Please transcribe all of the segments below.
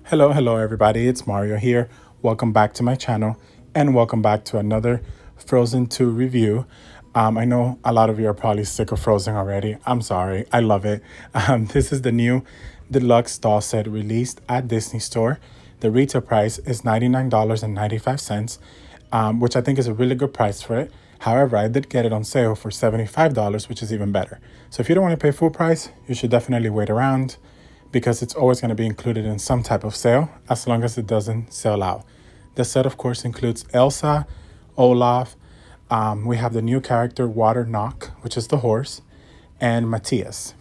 Hello everybody, it's Mario here. Welcome back to my channel and welcome back to another Frozen 2 review. I know a lot of you are probably sick of Frozen already. I'm sorry, I love it. This is the new Deluxe doll set released at Disney Store. The retail price is $99.95, which I think is a really good price for it. However, I did get it on sale for $75, which is even better. So if you don't want to pay full price, you should definitely wait around, because it's always going to be included in some type of sale as long as it doesn't sell out. The set, of course, includes Elsa, Olaf. We have the new character Water Nokk, which is the horse, and Mattias.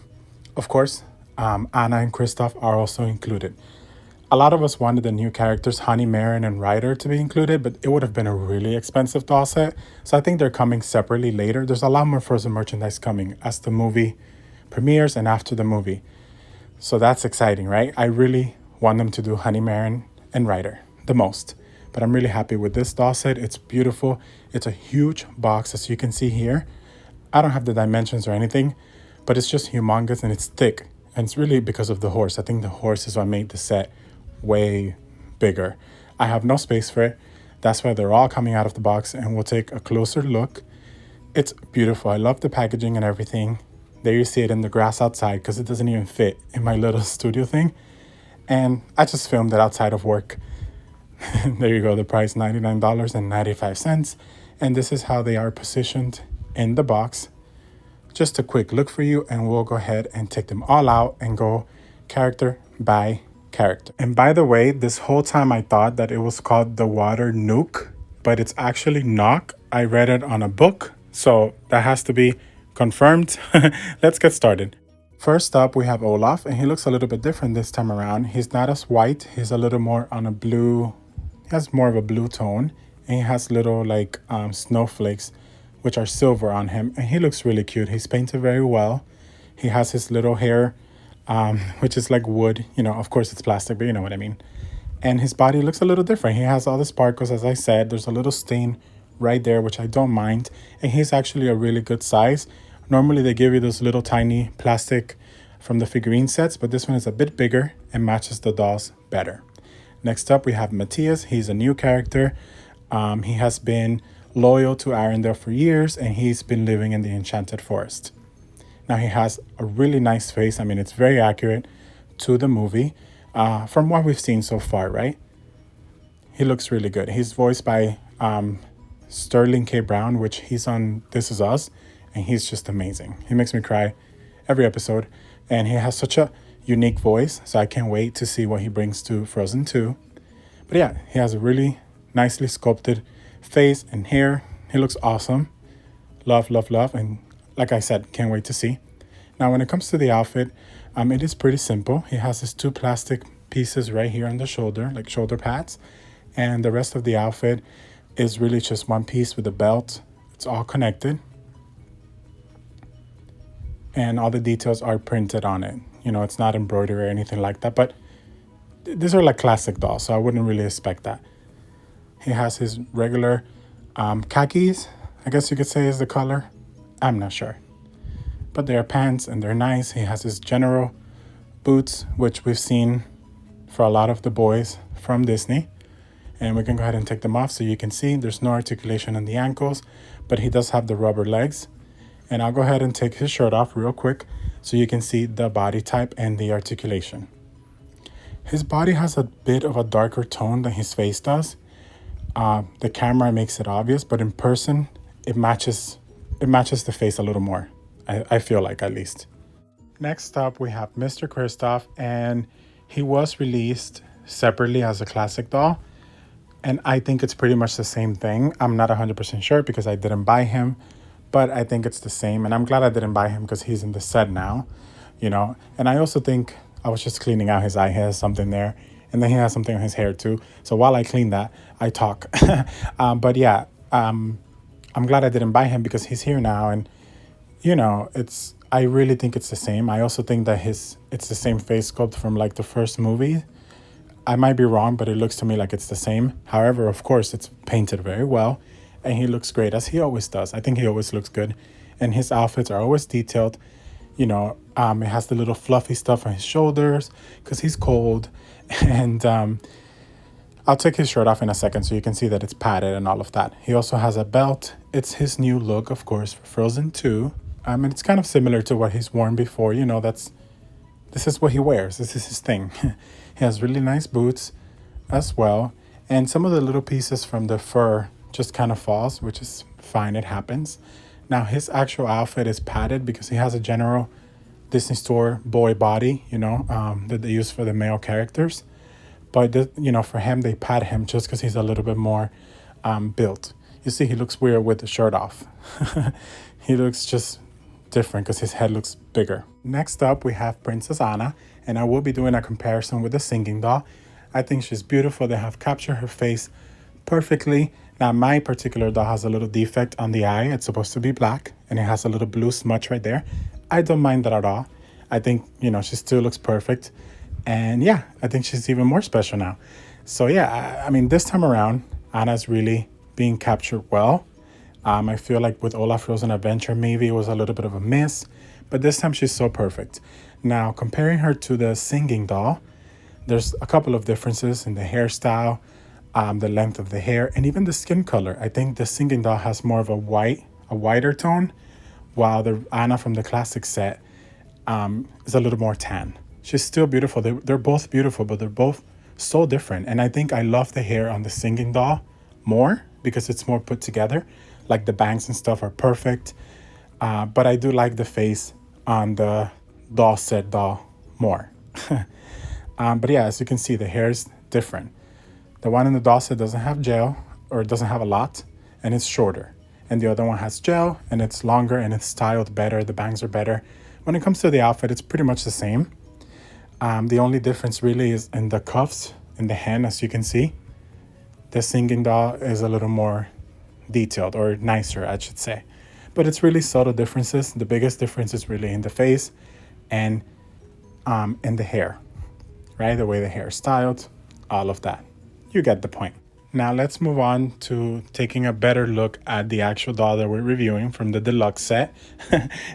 Of course, Anna and Kristoff are also included. A lot of us wanted the new characters Honey, Marin, and Ryder to be included, but it would have been a really expensive doll set. So I think they're coming separately later. There's a lot more Frozen merchandise coming as the movie premieres and after the movie. So that's exciting, right? I really want them to do Honey, Marin, and Ryder the most. But I'm really happy with this doll set. It's beautiful. It's a huge box, as you can see here. I don't have the dimensions or anything, but it's just humongous and it's thick. And it's really because of the horse. I think the horse is what made the set way bigger. I have no space for it. That's why they're all coming out of the box, and we'll take a closer look. It's beautiful. I love the packaging and everything. There you see it in the grass outside because it doesn't even fit in my little studio thing. And I just filmed it outside of work. There you go, the price, $99.95. And this is how they are positioned in the box. Just a quick look for you, and we'll go ahead and take them all out and go character by character. And by the way, this whole time I thought that it was called the Water Nokk, but it's actually Nokk. I read it on a book, so that has to be confirmed. Let's get started. First up, we have Olaf, and he looks a little bit different this time around. He's not as white. He's a little more on a blue. He has more of a blue tone, and he has little like snowflakes, which are silver on him, and he looks really cute. He's painted very well. He has his little hair, which is like wood. You know, of course it's plastic, but you know what I mean. And his body looks a little different. He has all the sparkles, as I said. There's a little stain right there, which I don't mind. And he's actually a really good size. Normally they give you those little tiny plastic from the figurine sets, but this one is a bit bigger and matches the dolls better. Next up, we have Mattias. He's a new character. He has been loyal to Arendelle for years, and he's been living in the Enchanted Forest. Now he has a really nice face. I mean, it's very accurate to the movie from what we've seen so far, right? He looks really good. He's voiced by Sterling K. Brown, which he's on This Is Us, and he's just amazing. He makes me cry every episode, and he has such a unique voice, so I can't wait to see what he brings to Frozen 2. But yeah, he has a really nicely sculpted face and hair. He looks awesome. Love, love, love, and like I said, can't wait to see. Now, when it comes to the outfit, it is pretty simple. He has his two plastic pieces right here on the shoulder, like shoulder pads, and the rest of the outfit is really just one piece with a belt. It's all connected, and all the details are printed on it. You know, it's not embroidery or anything like that, but these are like classic dolls, so I wouldn't really expect that. He has his regular khakis, I guess you could say is the color. I'm not sure, but they're pants and they're nice. He has his general boots, which we've seen for a lot of the boys from Disney. And we can go ahead and take them off so you can see there's no articulation on the ankles, but he does have the rubber legs. And I'll go ahead and take his shirt off real quick so you can see the body type and the articulation. His body has a bit of a darker tone than his face does. The camera makes it obvious, but in person, it matches the face a little more. I feel like, at least. Next up, we have Mr. Kristoff, and he was released separately as a classic doll. And I think it's pretty much the same thing. I'm not 100% sure because I didn't buy him, but I think it's the same. And I'm glad I didn't buy him because he's in the set now, you know. And I also think I was just cleaning out his eye. He has something there. And then he has something on his hair too. So while I clean that, I talk. But yeah, I'm glad I didn't buy him because he's here now. And, you know, I really think it's the same. I also think that it's the same face sculpt from like the first movie. I might be wrong, but it looks to me like it's the same. However, of course, it's painted very well. And he looks great, as he always does. I think he always looks good. And his outfits are always detailed. It has the little fluffy stuff on his shoulders because he's cold. And I'll take his shirt off in a second so you can see that it's padded and all of that. He also has a belt. It's his new look, of course, for Frozen 2. And it's kind of similar to what he's worn before. This is what he wears. This is his thing. He has really nice boots as well. And some of the little pieces from the fur just kind of falls, which is fine. It happens. Now, his actual outfit is padded because he has a general Disney Store boy body, that they use for the male characters. But, for him, they pad him just because he's a little bit more built. You see, he looks weird with the shirt off. He looks just different because his head looks bigger. Next up, we have Princess Anna, and I will be doing a comparison with the singing doll. I think she's beautiful. They have captured her face perfectly. Now, my particular doll has a little defect on the eye. It's supposed to be black, and it has a little blue smudge right there. I don't mind that at all. I think, she still looks perfect. And yeah, I think she's even more special now. So yeah, I mean, this time around, Anna's really being captured well. I feel like with Olaf Frozen Adventure, maybe it was a little bit of a miss, but this time she's so perfect. Now, comparing her to the singing doll, there's a couple of differences in the hairstyle, the length of the hair, and even the skin color. I think the singing doll has more of a whiter tone, while the Anna from the classic set is a little more tan. She's still beautiful. They're both beautiful, but they're both so different. And I think I love the hair on the singing doll more because it's more put together. Like the bangs and stuff are perfect. But I do like the face on the doll set doll more. But yeah, as you can see, the hair is different. The one in the doll set doesn't have gel, or it doesn't have a lot, and it's shorter. And the other one has gel, and it's longer, and it's styled better. The bangs are better. When it comes to the outfit, it's pretty much the same. The only difference really is in the cuffs, in the hand, as you can see. The singing doll is a little more detailed, or nicer, I should say. But it's really subtle differences. The biggest difference is really in the face and in the hair, right? The way the hair is styled, all of that. You get the point. Now let's move on to taking a better look at the actual doll that we're reviewing from the Deluxe set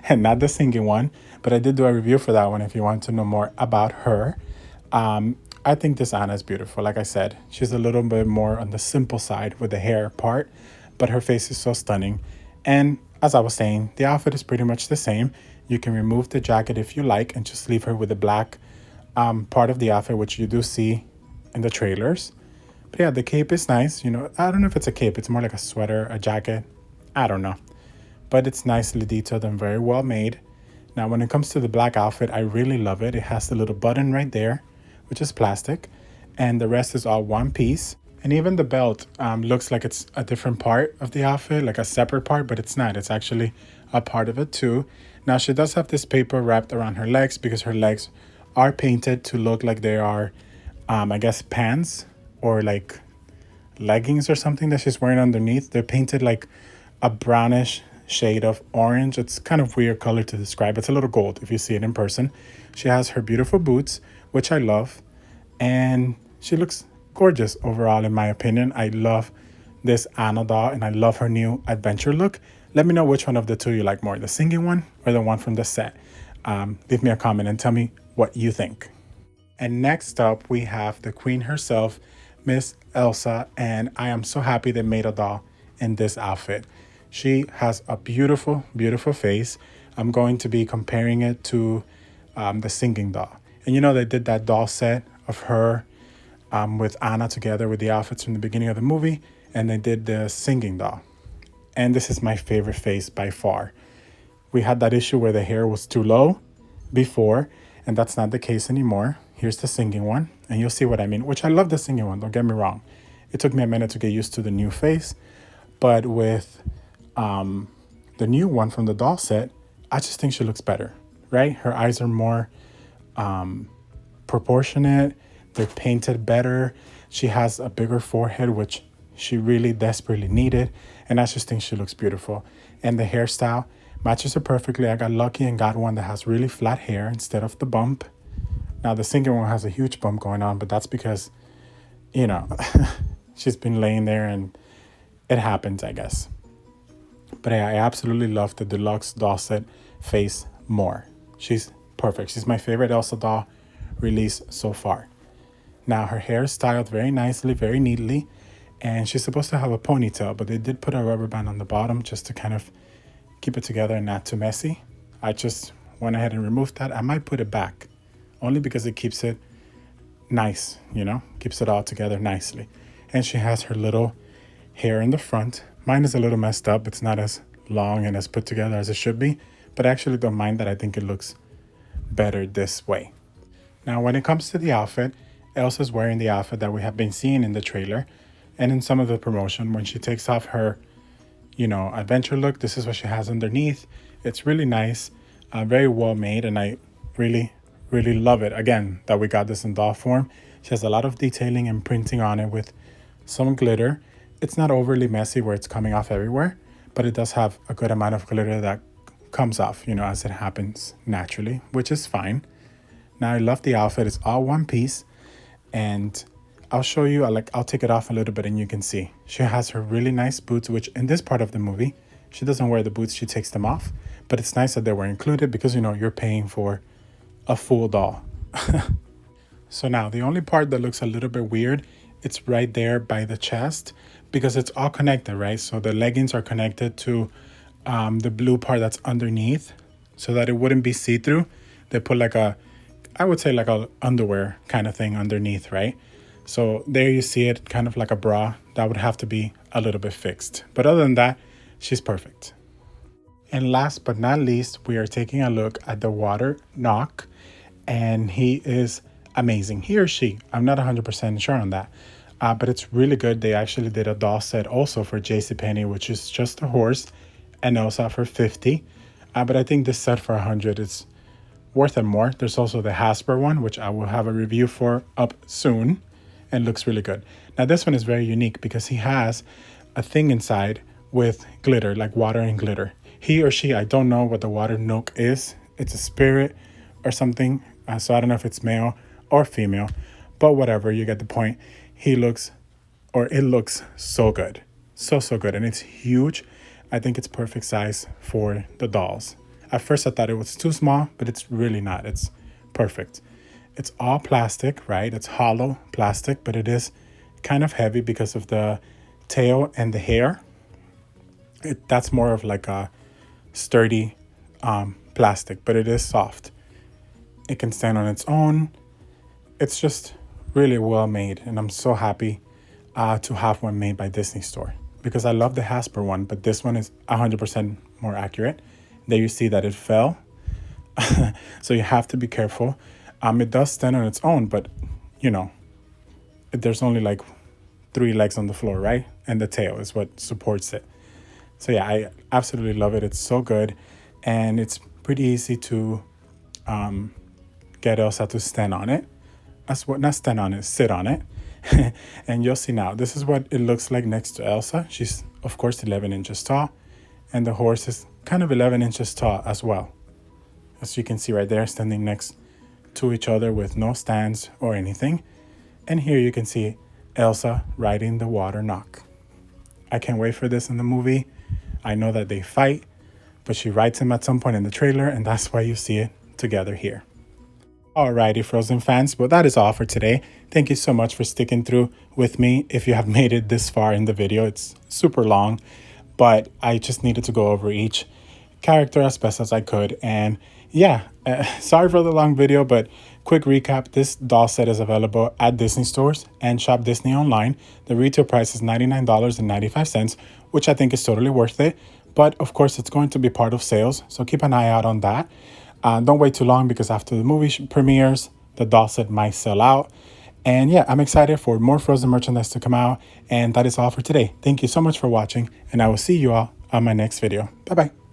and not the singing one. But I did do a review for that one if you want to know more about her. I think this Anna is beautiful. Like I said, she's a little bit more on the simple side with the hair part, but her face is so stunning. And as I was saying, the outfit is pretty much the same. You can remove the jacket if you like and just leave her with the black part of the outfit, which you do see in the trailers. But yeah, the cape is nice. I don't know if it's a cape. It's more like a sweater, a jacket. I don't know. But it's nicely detailed and very well made. Now, when it comes to the black outfit, I really love it. It has the little button right there, which is plastic. And the rest is all one piece. And even the belt looks like it's a different part of the outfit, like a separate part, but it's not. It's actually a part of it too. Now, she does have this paper wrapped around her legs because her legs are painted to look like they are, I guess, pants or like leggings or something that she's wearing underneath. They're painted like a brownish shade of orange. It's kind of weird color to describe. It's a little gold if you see it in person. She has her beautiful boots, which I love, and she looks gorgeous overall in my opinion. I love this Anna doll and I love her new adventure look. Let me know which one of the two you like more, the singing one or the one from the set. Leave me a comment and tell me what you think. And next up we have the queen herself, Miss Elsa, and I am so happy they made a doll in this outfit. She has a beautiful, beautiful face. I'm going to be comparing it to the singing doll. And they did that doll set of her with Anna together with the outfits from the beginning of the movie. And they did the singing doll. And this is my favorite face by far. We had that issue where the hair was too low before, and that's not the case anymore. Here's the singing one, and you'll see what I mean, which I love the singing one, don't get me wrong. It took me a minute to get used to the new face, but with the new one from the doll set, I just think she looks better, right? Her eyes are more proportionate. They're painted better. She has a bigger forehead, which she really desperately needed. And I just think she looks beautiful. And the hairstyle matches her perfectly. I got lucky and got one that has really flat hair instead of the bump. Now, the singing one has a huge bump going on, but that's because, she's been laying there and it happens, I guess. But I absolutely love the Deluxe doll set face more. She's perfect. She's my favorite Elsa doll release so far. Now her hair is styled very nicely, very neatly, and she's supposed to have a ponytail, but they did put a rubber band on the bottom just to kind of keep it together and not too messy. I just went ahead and removed that. I might put it back only because it keeps it nice, you know, keeps it all together nicely. And she has her little hair in the front. Mine is a little messed up. It's not as long and as put together as it should be, but I actually don't mind that. I think it looks better this way. Now, when it comes to the outfit, Elsa's wearing the outfit that we have been seeing in the trailer and in some of the promotion. When she takes off her, you know, adventure look, this is what she has underneath. It's really nice, very well made, and I really love it. Again, that we got this in doll form. She has a lot of detailing and printing on it with some glitter. It's not overly messy where it's coming off everywhere, but it does have a good amount of glitter that comes off, you know, as it happens naturally, which is fine. Now, I love the outfit. It's all one piece, and I'll show you, I'll take it off a little bit and you can see. She has her really nice boots, which in this part of the movie, she doesn't wear the boots, she takes them off. But it's nice that they were included because, you know, you're paying for a full doll. So now, the only part that looks a little bit weird, it's right there by the chest because it's all connected, right? So the leggings are connected to the blue part that's underneath so that it wouldn't be see-through. They put like a, I would say like a underwear kind of thing underneath, right? So there you see it, kind of like a bra. That would have to be a little bit fixed. But other than that, she's perfect. And last but not least, we are taking a look at the water Nokk, and he is amazing. He or she, I'm not 100% sure on that, but it's really good. They actually did a doll set also for JCPenney, which is just a horse, and Elsa for 50. But I think this set for 100 is worth it more. There's also the Hasper one, which I will have a review for up soon, and looks really good. Now this one is very unique because he has a thing inside with glitter, like water and glitter. He or she, I don't know what the water Nokk is. It's a spirit or something. So I don't know if it's male or female, but whatever, you get the point. He looks, or it looks so good. So good. And it's huge. I think it's perfect size for the dolls. At first I thought it was too small, but it's really not. It's perfect. It's all plastic, right? It's hollow plastic, but it is kind of heavy because of the tail and the hair. That's more of like a sturdy plastic, but it is soft. It can stand on its own. It's just really well made, and I'm so happy to have one made by Disney Store because I love the Hasper one, but this one is 100% more accurate. There you see that it fell, so you have to be careful. It does stand on its own, but you know, there's only like 3 legs on the floor, right? And the tail is what supports it. So yeah, I absolutely love it. It's so good, and it's pretty easy to get Elsa to stand on it. Not stand on it, sit on it. And you'll see now, this is what it looks like next to Elsa. She's of course 11 inches tall, and the horse is kind of 11 inches tall as well. As you can see right there, standing next to each other with no stands or anything. And here you can see Elsa riding the water Nokk. I can't wait for this in the movie. I know that they fight, but she rides him at some point in the trailer, and that's why you see it together here. Alrighty, Frozen fans, well, that is all for today. Thank you so much for sticking through with me. If you have made it this far in the video, it's super long, but I just needed to go over each character as best as I could. And yeah, sorry for the long video, but quick recap, this doll set is available at Disney stores and ShopDisney online. The retail price is $99.95, which I think is totally worth it. But of course, it's going to be part of sales, so keep an eye out on that. Don't wait too long because after the movie premieres, the doll set might sell out. And yeah, I'm excited for more Frozen merchandise to come out. And that is all for today. Thank you so much for watching, and I will see you all on my next video. Bye-bye.